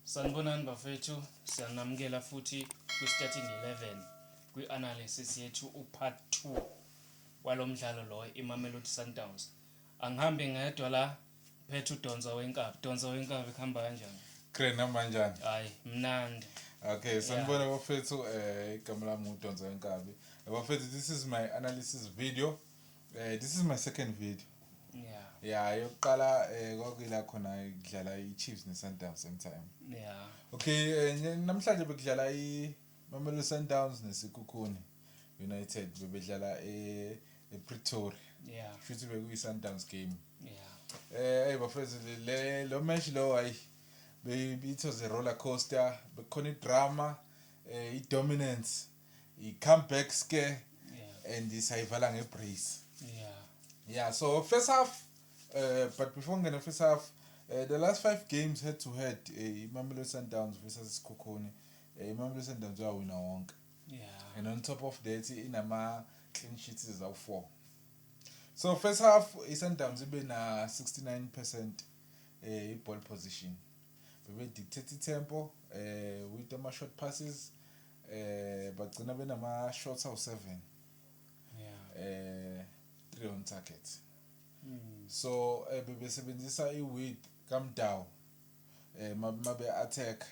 Sanibonani bafethu, siyanamukela futhi kwi-Starting 11 kwi-analysis yethu upart 2 walomdlalo lo iMamelodi Sundowns. Angihambi ngedwa la phethe uDonsa Wenkabi. Donsa Wenkabi kuhamba kanjani? Great namba kanjani? Hayi, mnandi. Okay, sanibona bafethu igama lami uDonsa Wenkabi. Bafethu, this is my analysis video. This is my second video. Yeah, yokuqala kwakuyila khona idlala iChiefs neSundowns same time. Yeah. Okay, namhlanje bekudlala iMamelodi Sundowns neSekhukhune United bebedlala ePretoria. Yeah. Futhi bekuyiSundowns game. Yeah. Hey bafethu, lo match lo hayi it was a roller coaster, bekhona idrama, dominance, comeback scare, and isayivala ngebrace. Yeah, so first half, but before I'm gonna first half, the last 5 games head to head, Mamelodi Sundowns versus Sekhukhune, Mamelodi Sundowns wawina wonke. Yeah. And on top of that, inama clean sheets is out 4. So first half, Sundowns ibe na 69% ball position. We dictate tempo with the short passes, but gonna be nama shots of 7. Yeah. 3 on target. So bebesebenzisa width come down. Mabe attack